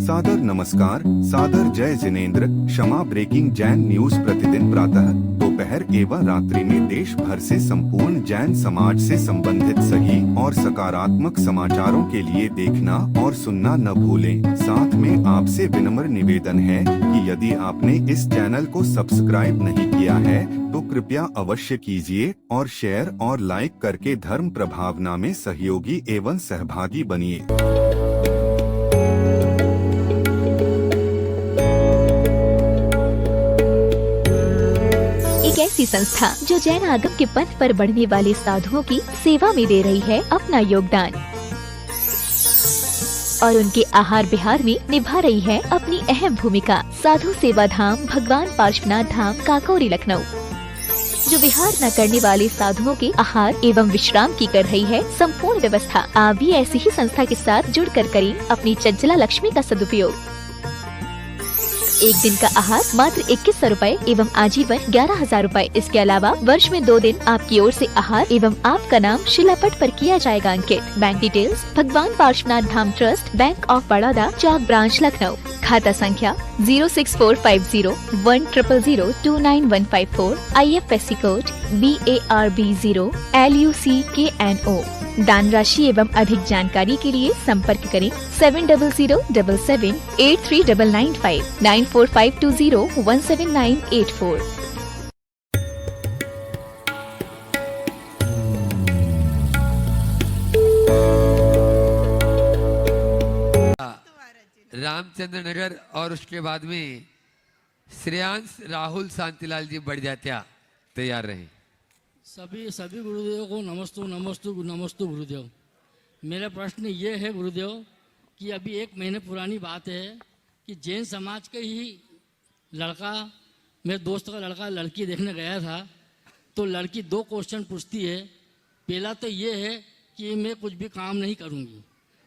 सादर नमस्कार, सादर जय जिनेंद्र। क्षमा ब्रेकिंग जैन न्यूज प्रतिदिन प्रातः दोपहर एवं रात्रि में देश भर से संपूर्ण जैन समाज से संबंधित सही और सकारात्मक समाचारों के लिए देखना और सुनना न भूलें। साथ में आपसे विनम्र निवेदन है कि यदि आपने इस चैनल को सब्सक्राइब नहीं किया है तो कृपया अवश्य कीजिए और शेयर और लाइक करके धर्म प्रभावना में सहयोगी एवं सहभागी बनिए। एक ऐसी संस्था जो जैन आगम के पथ पर बढ़ने वाले साधुओं की सेवा में दे रही है अपना योगदान और उनके आहार विहार में निभा रही है अपनी अहम भूमिका। साधु सेवा धाम भगवान पार्श्वनाथ धाम काकोरी लखनऊ जो विहार न करने वाले साधुओं के आहार एवं विश्राम की कर रही है संपूर्ण व्यवस्था। आप भी ऐसी ही संस्था के साथ जुड़कर करें अपनी चंचला लक्ष्मी का सदुपयोग। एक दिन का आहार मात्र 2100 रूपए एवं आजीवन 11,000 रूपए। इसके अलावा वर्ष में 2 दिन आपकी ओर से आहार एवं आपका नाम शिलापट पर किया जाएगा अंकित। बैंक डिटेल्स भगवान Parshvanath Dham trust, Bank of Baroda, Chowk branch Lucknow. खाता संख्या 064501000291154। IFSC code BARB0 LUCKNO। दान राशि एवं अधिक जानकारी के लिए संपर्क करें 7007783995 9452017984। रामचंद्र नगर और उसके बाद में श्रेयांश राहुल शांतिलाल जी बढ़ तैयार रहे। सभी गुरुदेव को नमस्तु गुरुदेव। मेरा प्रश्न ये है गुरुदेव कि अभी 1 महीने पुरानी बात है कि जैन समाज के ही लड़का, मेरे दोस्त का लड़का लड़की देखने गया था तो लड़की 2 क्वेश्चन पूछती है। पहला तो ये है कि मैं कुछ भी काम नहीं करूँगी,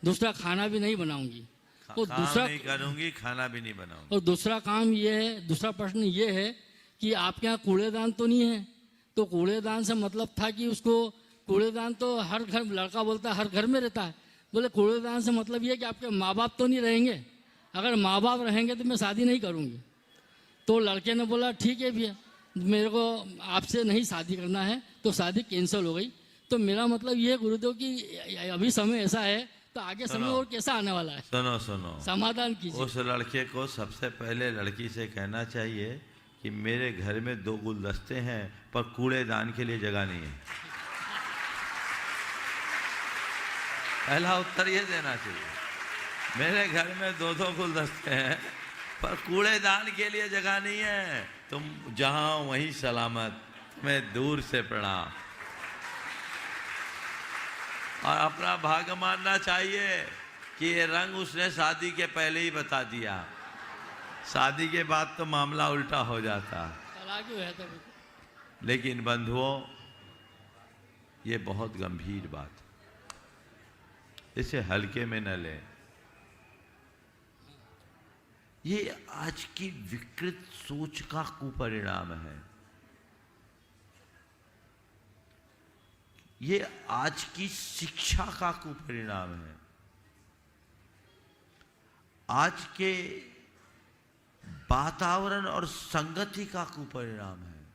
दूसरा खाना भी नहीं बनाऊँगी और दूसरा नहीं करूँगी, खाना भी नहीं बनाऊँगी। और दूसरा काम ये है, दूसरा प्रश्न ये है कि आपके यहाँ कूड़ेदान तो नहीं है। तो कूड़ेदान से मतलब था कि उसको कूड़ेदान तो हर घर, लड़का बोलता है हर घर में रहता है। बोले कूड़ेदान से मतलब ये है कि आपके माँ बाप तो नहीं रहेंगे, अगर माँ बाप रहेंगे तो मैं शादी नहीं करूँगी। तो लड़के ने बोला ठीक है भैया, मेरे को आपसे नहीं शादी करना है, तो शादी कैंसिल हो गई। तो मेरा मतलब ये है गुरुदेव कि अभी समय ऐसा है तो आगे समय और कैसा आने वाला है। सुनो समाधान कीजिए। उस लड़के को सबसे पहले लड़की से कहना चाहिए कि मेरे घर में 2 गुलदस्ते हैं पर कूड़ेदान के लिए जगह नहीं है। पहला उत्तर ये देना चाहिए, मेरे घर में 2 गुलदस्ते हैं पर कूड़ेदान के लिए जगह नहीं है। तुम जहां वहीं सलामत, मैं दूर से प्रणाम। और अपना भाग्य मानना चाहिए कि ये रंग उसने शादी के पहले ही बता दिया, शादी के बाद तो मामला उल्टा हो जाता। लेकिन बंधुओं, ये बहुत गंभीर बात, इसे हल्के में न लें। ये आज की विकृत सोच का कुपरिणाम है। ये आज की शिक्षा का कुपरिणाम है। आज के वातावरण और संगति का कुपरिणाम है।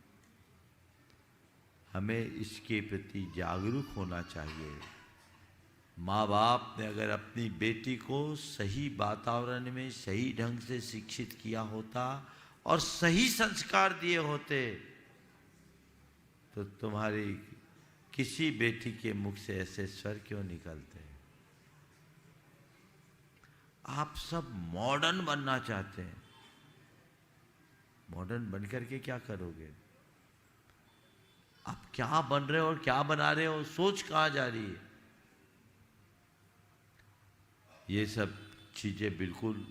हमें इसके प्रति जागरूक होना चाहिए। माँ बाप ने अगर अपनी बेटी को सही वातावरण में सही ढंग से शिक्षित किया होता और सही संस्कार दिए होते तो तुम्हारी किसी बेटी के मुख से ऐसे स्वर क्यों निकलते? आप सब मॉडर्न बनना चाहते हैं, मॉडर्न बनकर के क्या करोगे? आप क्या बन रहे हो और क्या बना रहे हो, सोच कहाँ जा रही है? ये सब चीजें बिल्कुल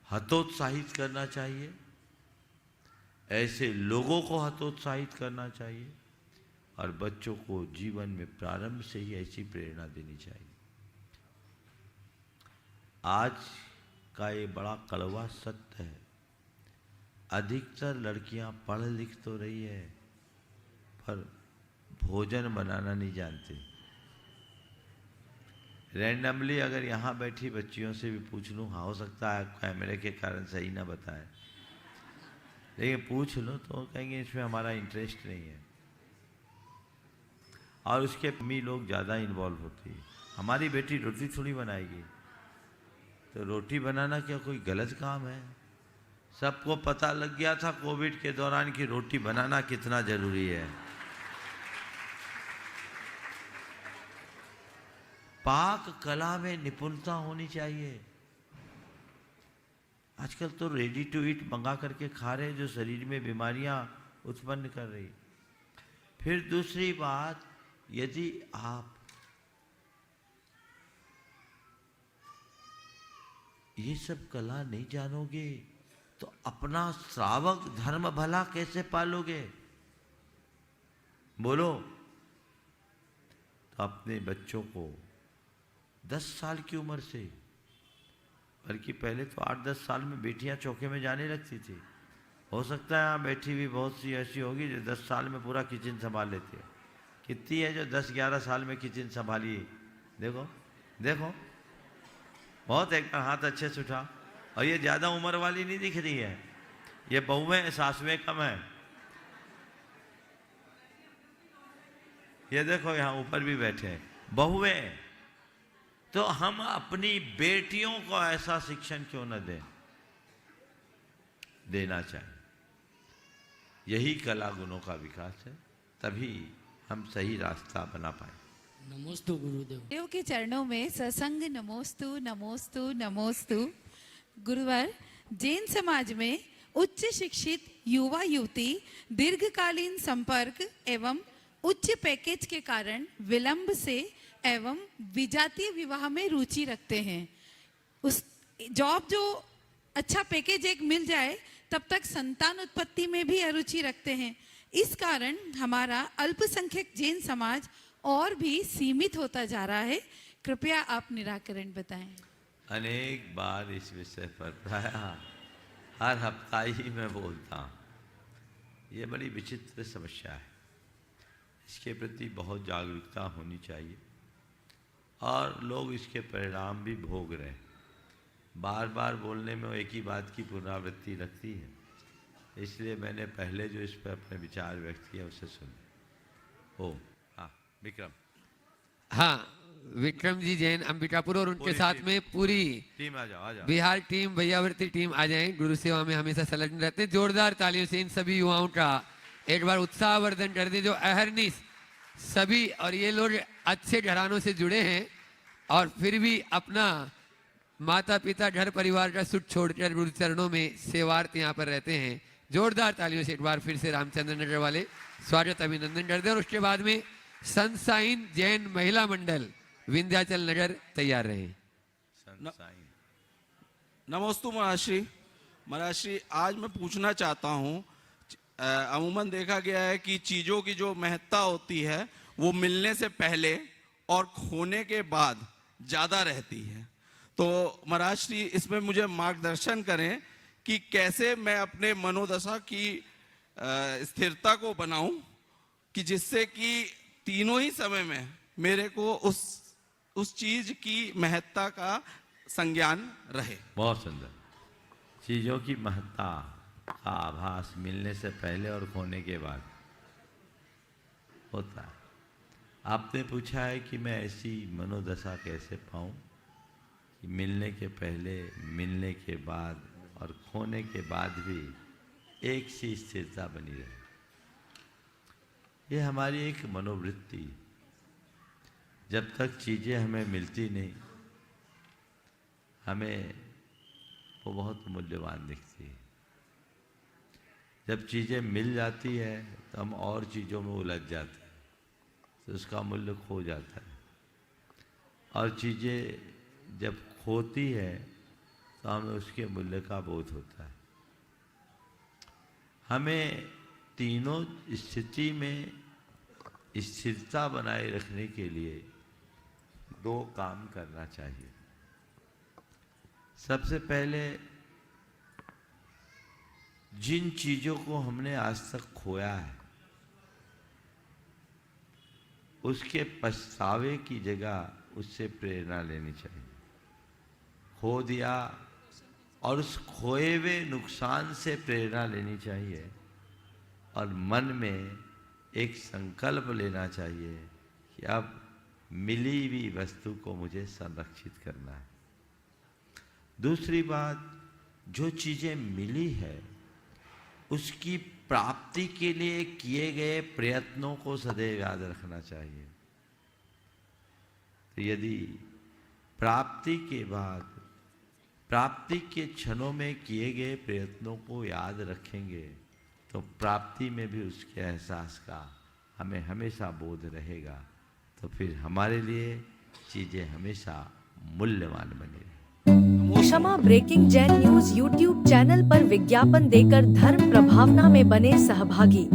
हतोत्साहित करना चाहिए, ऐसे लोगों को हतोत्साहित करना चाहिए और बच्चों को जीवन में प्रारंभ से ही ऐसी प्रेरणा देनी चाहिए। आज का ये बड़ा कड़वा सत्य है, अधिकतर लड़कियां पढ़ लिख तो रही है पर भोजन बनाना नहीं जानती। रैंडमली अगर यहाँ बैठी बच्चियों से भी पूछ लूँ, हाँ हो सकता है कैमरे के कारण सही ना बताए, लेकिन पूछ लो तो कहेंगे इसमें हमारा इंटरेस्ट नहीं है। और उसके मम्मी लोग ज़्यादा इन्वॉल्व होती है। हमारी बेटी रोटी थोड़ी बनाएगी, तो रोटी बनाना क्या कोई गलत काम है? सबको पता लग गया था कोविड के दौरान कि रोटी बनाना कितना जरूरी है। पाक कला में निपुणता होनी चाहिए। आजकल तो रेडी टू ईट मंगा करके खा रहे, जो शरीर में बीमारियां उत्पन्न कर रही। फिर दूसरी बात, यदि आप ये सब कला नहीं जानोगे तो अपना श्रावक धर्म भला कैसे पालोगे? बोलो। तो अपने बच्चों को 10 साल की उम्र से, बल्कि पहले तो 8-10 साल में बेटियां चौके में जाने लगती थी। हो सकता है यहाँ बैठी भी बहुत सी ऐसी होगी जो 10 साल में पूरा किचन संभाल लेती है। कितनी है जो 10-11 साल में किचन संभाली? देखो देखो, बहुत एक हाथ अच्छे से उठा। और ये ज़्यादा उम्र वाली नहीं दिख रही है, ये बहुएं सासुएं कम है। ये देखो यहाँ ऊपर भी बैठे हैं बहुएं। तो हम अपनी बेटियों को ऐसा शिक्षण क्यों न दें? देना चाहिए। यही कला गुणों का विकास है, तभी हम सही रास्ता बना पाए। नमोस्तु गुरुदेव। देव के चरणों में सत्संग नमोस्तु नमोस्तु नमोस्तु। गुरुवर, जैन समाज में उच्च शिक्षित युवा युवती दीर्घकालीन संपर्क एवं उच्च पैकेज के कारण विलंब से एवं विजातीय विवाह में रुचि रखते हैं। उस जॉब जो अच्छा पैकेज एक मिल जाए तब तक संतान उत्पत्ति में भी अरुचि रखते हैं। इस कारण हमारा अल्पसंख्यक जैन समाज और भी सीमित होता जा रहा है। कृपया आप निराकरण बताएं। अनेक बार इस विषय पर प्राय हर हफ्ता ही मैं बोलता हूँ। ये बड़ी विचित्र समस्या है, इसके प्रति बहुत जागरूकता होनी चाहिए और लोग इसके परिणाम भी भोग रहे हैं। बार बार बोलने में वो एक ही बात की पुनरावृत्ति लगती है, इसलिए मैंने पहले जो इस पर अपने विचार व्यक्त किया उसे सुन। ओ हाँ विक्रम। हाँ, विक्रम जी जैन अंबिकापुर और उनके साथ में पूरी टीम आ जाओ बिहार टीम, भैयावर्ती टीम आ जाएं। गुरु सेवा में हमेशा संलग्न रहते हैं। जोरदार तालियों से इन सभी युवाओं का एक बार उत्साहवर्धन कर दें जो अहरनिश सभी, और ये लोग अच्छे घरानों से जुड़े हैं और फिर भी अपना माता पिता घर परिवार का सुख छोड़कर गुरु चरणों में सेवार्थ यहाँ पर रहते हैं। जोरदार तालियों से एक बार फिर से रामचंद्र नगर वाले स्वागत अभिनंदन करते हैं। और उसके बाद में सनसाइन जैन महिला मंडल विंध्याचल नगर तैयार रहे। नमोस्तु महाश्री। महाश्री, आज मैं पूछना चाहता हूँ, अमूमन देखा गया है कि चीज़ों की जो महत्ता होती है वो मिलने से पहले और खोने के बाद ज़्यादा रहती है। तो महाराष्ट्री, इसमें मुझे मार्गदर्शन करें कि कैसे मैं अपने मनोदशा की स्थिरता को बनाऊं कि जिससे कि तीनों ही समय में मेरे को उस चीज की महत्ता का संज्ञान रहे। बहुत सुंदर। चीज़ों की महत्ता का आभास मिलने से पहले और खोने के बाद होता है। आपने पूछा है कि मैं ऐसी मनोदशा कैसे पाऊं कि मिलने के पहले, मिलने के बाद और खोने के बाद भी एक सी स्थिरता बनी रहे। ये हमारी एक मनोवृत्ति। जब तक चीज़ें हमें मिलती नहीं, हमें वो बहुत मूल्यवान दिखती है। जब चीज़ें मिल जाती है तो हम और चीज़ों में उलझ जाते हैं, तो उसका मूल्य खो जाता है। और चीज़ें जब खोती है तो हमें उसके मूल्य का बोध होता है। हमें तीनों स्थिति में स्थिरता बनाए रखने के लिए दो काम करना चाहिए। सबसे पहले, जिन चीज़ों को हमने आज तक खोया है उसके पछतावे की जगह उससे प्रेरणा लेनी चाहिए। खो दिया और उस खोए हुए नुकसान से प्रेरणा लेनी चाहिए और मन में एक संकल्प लेना चाहिए कि अब मिली हुई वस्तु को मुझे संरक्षित करना है। दूसरी बात, जो चीज़ें मिली है उसकी प्राप्ति के लिए किए गए प्रयत्नों को सदैव याद रखना चाहिए। तो यदि प्राप्ति के बाद प्राप्ति के क्षणों में किए गए प्रयत्नों को याद रखेंगे तो प्राप्ति में भी उसके एहसास का हमें हमेशा बोध रहेगा। तो फिर हमारे लिए चीज़ें हमेशा मूल्यवान बनी रहेंगी। क्षमा breaking Jain news YouTube channel पर विज्ञापन देकर धर्म प्रभावना में बने सहभागी।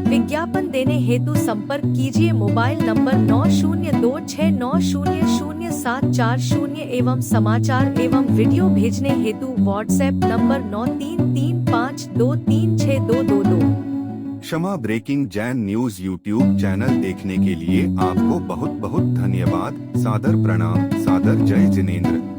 विज्ञापन देने हेतु संपर्क कीजिए मोबाइल नंबर 9026900740 एवं समाचार एवं वीडियो भेजने हेतु व्हाट्सएप नंबर 9335236222। क्षमा breaking Jain news YouTube channel देखने के लिए आपको बहुत बहुत धन्यवाद। सादर प्रणाम। सादर जय जिनेंद्र।